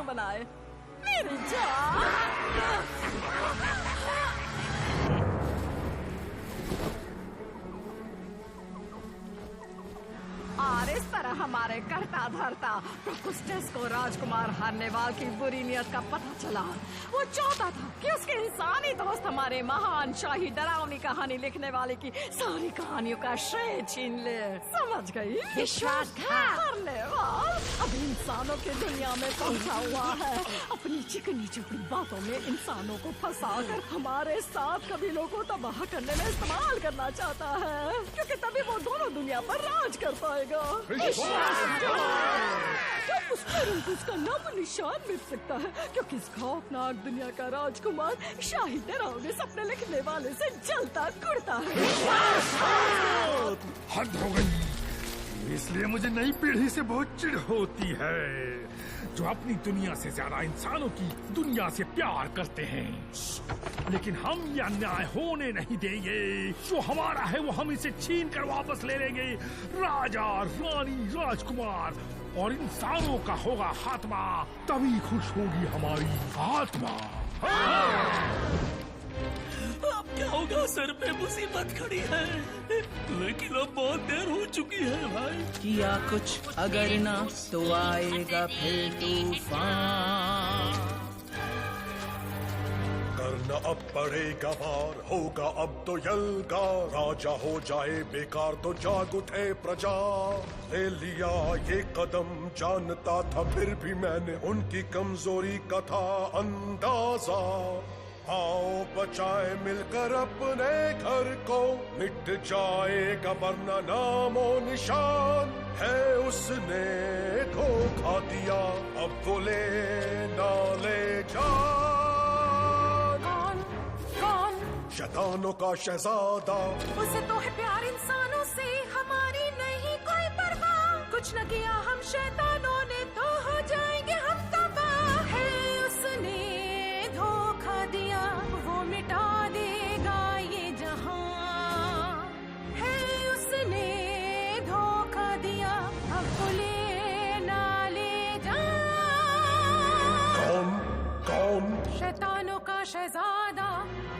क्यों बनाए? मेरी जान। और इस तरह हमारे करता धरता प्रोकुस्टस को राजकुमार हार्नेवाल की बुरी नियत का पता चला। वो चाहता था कि उसके इंसानी दोस्त हमारे महान शाही डरावनी कहानी लिखने वाले की सारी कहानियों का श्रेय छीन ले। समझ गई? विश्वासघात। हार्नेवाल अब इंसानों की दुनिया में पहुंचा हुआ है। अपनी चिकनी चुपड़ी बातों में इंसानों को फंसाकर हमारे साथ कबीलों को तबाह करने में इस्तेमाल करना चाहता है, क्योंकि तभी वो दोनों दुनिया पर राज कर पाएगा। जब उस पर उसका नाम निशान मिट सकता है, क्योंकि इस खौफनाक दुनिया का राजकुमार शाही डरावने सपने लिखने वाले से जलता कुड़ता है। हद हो गई। इसलिए मुझे नई पीढ़ी से बहुत चिढ़ होती है, जो अपनी दुनिया से ज्यादा इंसानों की दुनिया से प्यार करते हैं। लेकिन हम यह अन्याय होने नहीं देंगे। जो हमारा है वो हम इसे छीन कर वापस ले लेंगे। राजा, रानी, राजकुमार और इंसानों का होगा खात्मा, तभी खुश होगी हमारी आत्मा। अब क्या होगा? सर पे मुसीबत खड़ी है, लेकिन अब बहुत देर हो चुकी है भाई। किया कुछ अगर ना तो आएगा फिर तूफान। करना अब पड़ेगा वार, होगा अब तो यलगा। राजा हो जाए बेकार तो जाग उठे प्रजा। ले लिया ये कदम जानता था, फिर भी मैंने उनकी कमजोरी का था अंदाजा। आओ बचाए मिलकर अपने घर को, मिट जाएगा वरना नामो निशान है। उसने धोखा दिया, अब वो ले ना ले जान। कौन? शैतानों का शहजादा। उसे तो है प्यार इंसानों से, हमारी नहीं कोई परवाह। कुछ न किया हम शैतानों ने तो हो जाएंगे हम तबाह। है उसने धोखा दिया, वो मिटा देगा ये जहां। है उसने धोखा दिया, अब वो ले ना ले जा। कौन? कौन? शैतानों का शहजादा।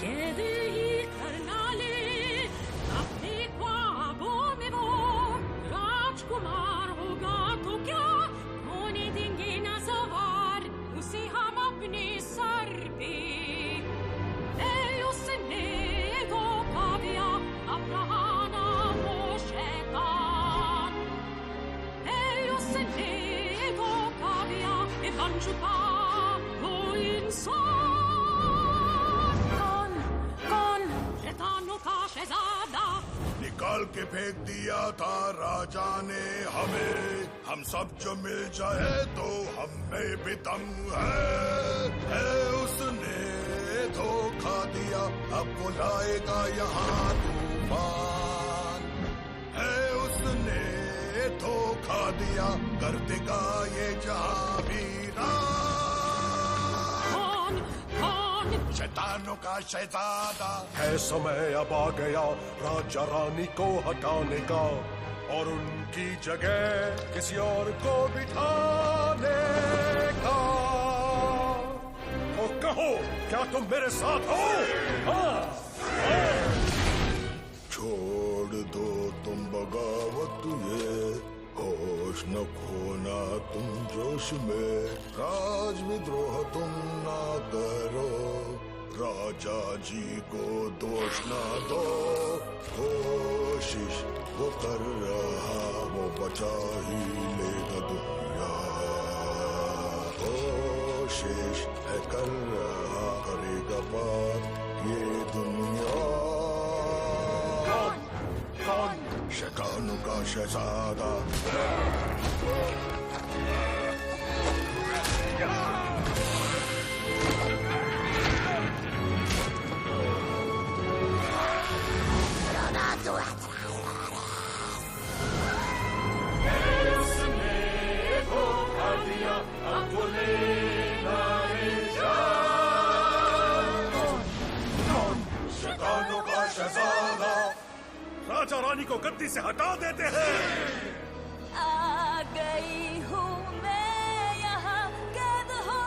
कैद ही करना ले अपने ख्वाबों में वो राजकुमार होगा तो क्या होने देंगे ना सवार उसे हम अपने सर पे। उसने धोखा दिया, अब रहा ना वो शैतान। उसने धोखा दिया, बन चुका वो इंसान। शैतानों का शहजादा निकाल के फेंक दिया था राजा ने हमें। हम सब जो मिल जाए तो हम में भी दम है। उसने धोखा दिया, अब वो लाएगा यहाँ तूफान। है उसने धोखा दिया, कर देगा ये जहाँ वीरान। शैतानों का शहजादा। है समय अब आ गया राजा रानी को हटाने का, और उनकी जगह किसी और को बिठाने का। तो कहो, क्या तुम मेरे साथ हो? छोड़ दो तुम बगावत, ये होश न खोना तुम जोश में। राज विद्रोह तुम ना करो, राजा जी को दोष ना दो। कोशिश वो कर रहा, वो बचा ही लेगा दुनिया। कोशिश है कर रहा, करेगा बात ये दुनिया। कौन? शैतानों का शहजादा। शैतानों का शहजादा। राजा रानी को गद्दी से हटा देते हैं। आ गई हूँ मैं यहाँ, कैद हो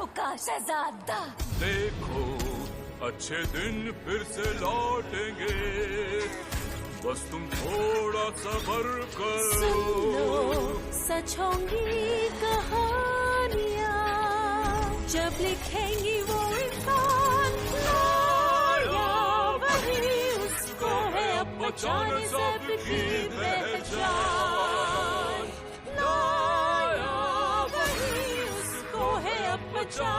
राजों का शहजादा। देखो अच्छे दिन फिर से लौटेंगे, बस तुम थोड़ा सब्र करो। सच होंगी कहानियाँ जब लिखेंगी वो इंसान, लाया वही उसको है अब बचाने सबकी पहचान, लाया वही उसको है अब बचाने